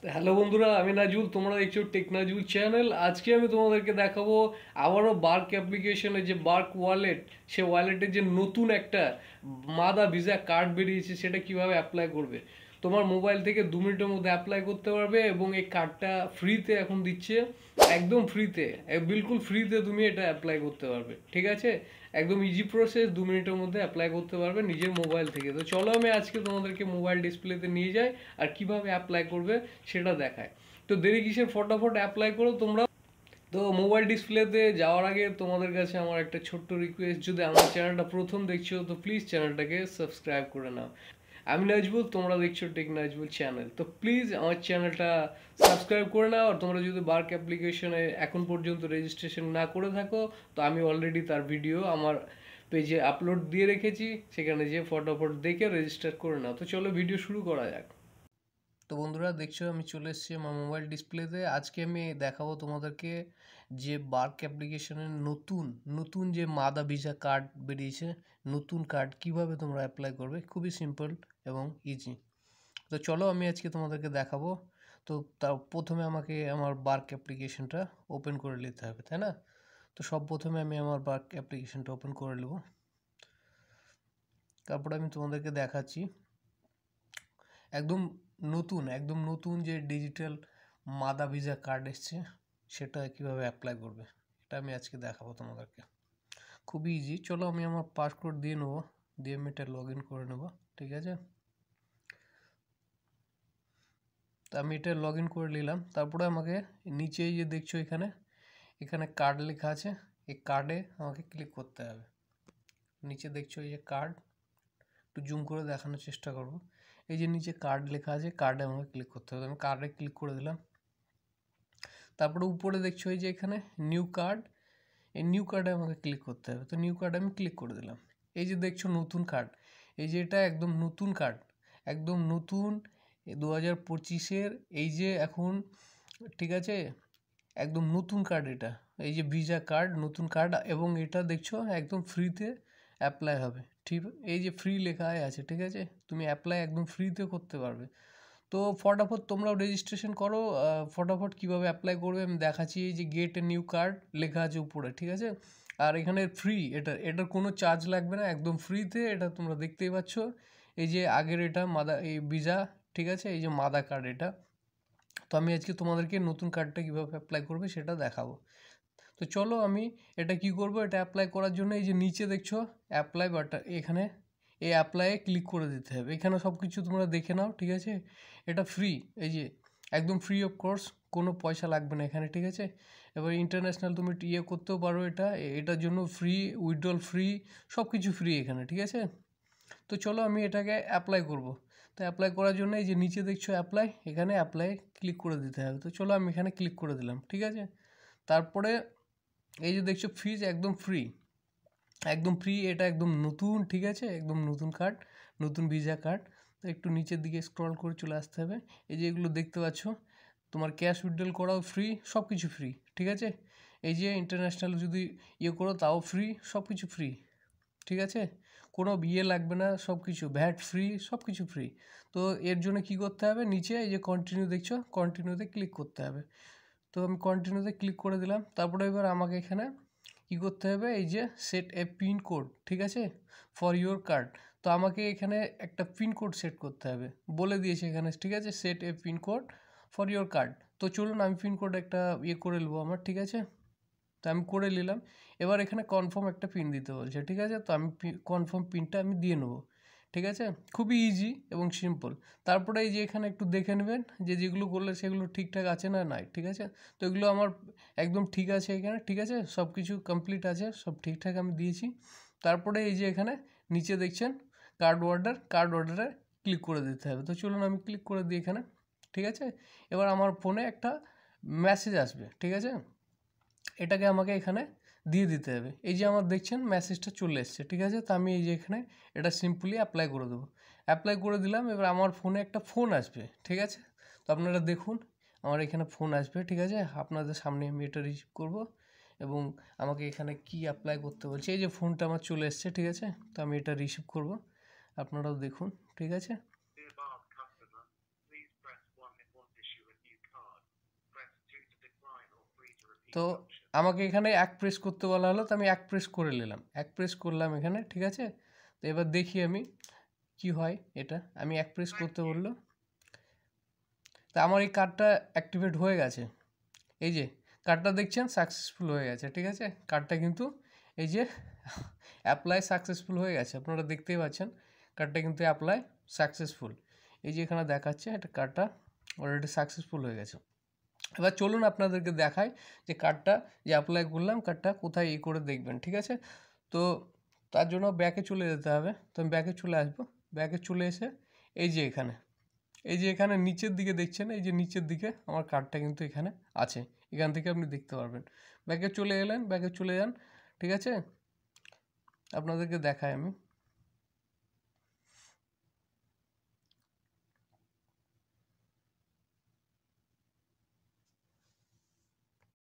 Hello বন্ধুরা, আমি নাজুল, তোমরা দেখছো টেক নাজুল চ্যানেল। আজকে আমি তোমাদেরকে দেখাবো আবারও বার্ক অ্যাপ্লিকেশনের যে বার্ক ওয়ালেট, সে ওয়ালেটের যে নতুন একটা মাদা ভিসা কার্ড বেরিয়েছে সেটা কিভাবে অ্যাপ্লাই করবে। তোমার মোবাইল থেকে 2 মিনিটের মধ্যে অ্যাপ্লাই করতে পারবে এবং এই কার্ডটা ফ্রিতে এখন দিচ্ছে, একদম ফ্রিতে, বিলকুল ফ্রিতে তুমি এটা অ্যাপ্লাই করতে পারবে। ঠিক আছে, একদম ইজি প্রসেস, 2 মিনিটের মধ্যে অ্যাপ্লাই করতে পারবে নিজের মোবাইল থেকে। তো চলো আমি আজকে তোমাদেরকে মোবাইল ডিসপ্লেতে নিয়ে যাই আর কিভাবে অ্যাপ্লাই করবে সেটা দেখায়। তো দেরি কিসের, ফটাফট অ্যাপ্লাই করো তোমরা। তো মোবাইল ডিসপ্লেতে যাওয়ার আগে তোমাদের কাছে আমার একটা ছোট্ট রিকোয়েস্ট, যদি আমার চ্যানেলটা প্রথম দেখছো তো প্লিজ চ্যানেলটাকে সাবস্ক্রাইব করে নাও। আমি নাজবুল, তোমরা দেখছো টেক নাজবুল চ্যানেল। তো প্লিজ আমার চ্যানেলটা সাবস্ক্রাইব করে নাও। আর তোমরা যদি বার্ক অ্যাপ্লিকেশনে এখন পর্যন্ত রেজিস্ট্রেশন না করে থাকো, তো আমি অলরেডি তার ভিডিও আমার পেজে আপলোড দিয়ে রেখেছি, সেখানে যে ফটাফট দেখে রেজিস্টার করে নাও। তো চলো ভিডিও শুরু করা যাক। তো বন্ধুরা দেখছো আমি চলে এসেছি আমার মোবাইল ডিসপ্লেতে। আজকে আমি দেখাবো তোমাদেরকে যে বার্ক অ্যাপ্লিকেশনের নতুন নতুন যে মাদা ভিসা কার্ড বেরিয়েছে, নতুন কার্ড কিভাবে তোমরা অ্যাপ্লাই করবে, খুবই সিম্পল এবং ইজি। তো চলো আমি আজকে তোমাদেরকে দেখাবো। তো তার প্রথমে আমাকে আমার বার্ক অ্যাপ্লিকেশনটা ওপেন করে নিতে হবে, তাই না? তো সব প্রথমে আমি আমার বার্ক অ্যাপ্লিকেশনটা ওপেন করে নেব। তারপরে আমি তোমাদেরকে দেখাচ্ছি একদম নতুন যে ডিজিটাল মাদা ভিসা কার্ড এসছে সেটা কিভাবে অ্যাপ্লাই করবে, এটা আমি আজকে দেখাবো তোমাদেরকে। খুবই ইজি। চলো আমি আমার পাসওয়ার্ড দিয়ে নেবো, দিয়ে আমি এটা লগ ইন করে নেবো। ঠিক আছে, তো আমি এটা লগ ইন করে নিলাম। তারপরে আমাকে নিচে এই যে দেখছো এখানে এখানে কার্ড লেখা আছে, এই কার্ডে আমাকে ক্লিক করতে হবে। নিচে দেখছো এই যে কার্ড, একটু জুম করে দেখানোর চেষ্টা করবো। এই যে নিচে কার্ড লেখা আছে, কার্ডে আমাকে ক্লিক করতে হবে। আমি কার্ডে ক্লিক করে দিলাম। তারপরে উপরে দেখছো এই যে এখানে নিউ কার্ড, এই নিউ কার্ডে আমাকে ক্লিক করতে হবে। তো নিউ কার্ডে আমি ক্লিক করে দিলাম। এই যে দেখছো নতুন কার্ড, এই যে এটা একদম নতুন কার্ড, একদম নতুন 2025-এর এই যে এখন। ঠিক আছে, একদম নতুন কার্ড এটা, এই যে ভিসা কার্ড, নতুন কার্ড, এবং এটা দেখছো একদম ফ্রিতে অ্যাপ্লাই হবে। ঠিক, এই যে ফ্রি লেখাই আছে। ঠিক আছে, তুমি অ্যাপ্লাই একদম ফ্রিতে করতে পারবে। তো ফটাফট তোমরাও রেজিস্ট্রেশন করো। ফটাফট কিভাবে অ্যাপ্লাই করবে আমি দেখাচ্ছি। এই যে গেট এ নিউ কার্ড লেখা আছে উপরে, ঠিক আছে? আর এখানে ফ্রি, এটার কোনো চার্জ লাগবে না, একদম ফ্রিতে এটা তোমরা দেখতেই পাচ্ছ। এই যে আগের এটা মাদা এই ভিসা, ঠিক আছে, এই যে মাদা কার্ড এটা। তো আমি আজকে তোমাদেরকে নতুন কার্ডটা কীভাবে অ্যাপ্লাই করবে সেটা দেখাবো। তো চলো আমি এটা কি করব, এটা অ্যাপ্লাই করার জন্য এই যে নিচে দেখছো অ্যাপ্লাই বাটন, এখানে এই অ্যাপ্লাইয়ে ক্লিক করে দিতে হবে। এখানে সব কিছু তোমরা দেখে নাও। ঠিক আছে, এটা ফ্রি, এই যে একদম ফ্রি অফ কোর্স, কোনো পয়সা লাগবে না এখানে। ঠিক আছে, এবার ইন্টারন্যাশনাল তুমি ইয়ে করতেও পারো, এটার জন্য ফ্রি, উইথড্রল ফ্রি, সব কিছু ফ্রি এখানে। ঠিক আছে, তো চলো আমি এটাকে অ্যাপ্লাই করব। তো অ্যাপ্লাই করার জন্য এই যে নিচে দেখছো অ্যাপ্লাই, এখানে অ্যাপ্লাই ক্লিক করে দিতে হবে। তো চলো আমি এখানে ক্লিক করে দিলাম। ঠিক আছে, তারপরে এই যে দেখছো ফিজ একদম ফ্রি, একদম ফ্রি, এটা একদম নতুন। ঠিক আছে, একদম নতুন কার্ড, নতুন ভিসা কার্ড। তো একটু নিচের দিকে স্ক্রল করে চলে আসতে হবে। এই যে এগুলো দেখতে পাচ্ছ, তোমার ক্যাশ উইথড্রল করাও ফ্রি, সব কিছু ফ্রি। ঠিক আছে, এই যে ইন্টারন্যাশনাল যদি ইয়ে করো তাও ফ্রি, সব কিছু ফ্রি। ঠিক আছে, কোনো বিয়ে লাগবে না, সব কিছু ভ্যাট ফ্রি, সব কিছু ফ্রি। তো এর জন্য কি করতে হবে, নিচে এই যে কন্টিনিউ দেখছো, কন্টিনিউতে ক্লিক করতে হবে। তো আমি কন্টিনিউতে ক্লিক করে দিলাম। তারপরে এবার আমাকে এখানে কী করতে হবে, এই যে সেট এ পিন কোড, ঠিক আছে, ফর ইউর কার্ড। তো আমাকে এখানে একটা পিন কোড সেট করতে হবে, বলে দিয়েছে এখানে। ঠিক আছে, set A pin code for your card. তো চলুন আমি পিন কোড একটা ইয়ে করে নেবো আমার। ঠিক আছে, তো আমি করে নিলাম। এবার এখানে কনফার্ম একটা পিন দিতে বলছে। ঠিক আছে, তো আমি কনফার্ম পিনটা আমি দিয়ে নেবো। ঠিক আছে, খুবই ইজি এবং সিম্পল। তারপরে এই যে এখানে একটু দেখে নেবেন যে যেগুলো করলে সেগুলো ঠিকঠাক আছে না নাই। ঠিক আছে, তো এগুলো আমার একদম ঠিক আছে এখানে। ঠিক আছে, সব কিছু কমপ্লিট আছে, সব ঠিকঠাক আমি দিয়েছি। তারপরে এই যে এখানে নিচে দেখছেন কার্ড অর্ডারে ক্লিক করে দিতে হবে। তো চলুন আমি ক্লিক করে দিই এখানে। ঠিক আছে, এবার আমার ফোনে একটা মেসেজ আসবে। ঠিক আছে, এটাকে আমাকে এখানে দিয়ে দিতে হবে। এই যে আমার দেখছেন মেসেজটা চলে এসছে। ঠিক আছে, তো আমি এই যে এখানে এটা সিম্পলি অ্যাপ্লাই করে দেবো। অ্যাপ্লাই করে দিলাম। এবার আমার ফোনে একটা ফোন আসবে। ঠিক আছে, তো আপনারা দেখুন আমার এখানে ফোন আসবে। ঠিক আছে, আপনাদের সামনে আমি এটা রিসিভ করব এবং আমাকে এখানে কি অ্যাপ্লাই করতে বলছে। এই যে ফোনটা আমার চলে এসছে। ঠিক আছে, তো আমি এটা রিসিভ করব, আপনারাও দেখুন। ঠিক আছে, তো আমাকে এখানে এক প্রেস করতে বলা হলো, তো আমি এক প্রেস করে নিলাম, এক প্রেস করলাম এখানে, ঠিক আছে। তো এবার দেখি আমি কি হয়। এটা আমি এক প্রেস করতে বললো, তা আমার এই কার্ডটা অ্যাক্টিভেট হয়ে গেছে। এই যে কার্ডটা দেখছেন সাকসেসফুল হয়ে গেছে, ঠিক আছে। কার্ডটা কিন্তু এই যে অ্যাপ্লাই সাকসেসফুল হয়ে গেছে, আপনারা দেখতেই পাচ্ছেন কার্ডটা কিন্তু অ্যাপ্লাই সাকসেসফুল। এই যে এখানে দেখাচ্ছে এটা কার্ডটা অলরেডি সাকসেসফুল হয়ে গেছে। এবার চলুন আপনাদেরকে দেখাই যে কার্ডটা যে অ্যাপ্লাই করলাম কার্ডটা কোথায় করে দেখবেন, ঠিক আছে। তো তার জন্য ব্যাকে চলে যেতে হবে। তো আমি ব্যাকে চলে আসবো, ব্যাকে চলে এসে এই যে এখানে, এই যে এখানে নিচের দিকে দেখছেন, এই যে নিচের দিকে আমার কার্ডটা কিন্তু এখানে আছে, এখান থেকে আপনি দেখতে পারবেন। ব্যাকে চলে এলেন, ব্যাকে চলে যান, ঠিক আছে। আপনাদেরকে দেখাই আমি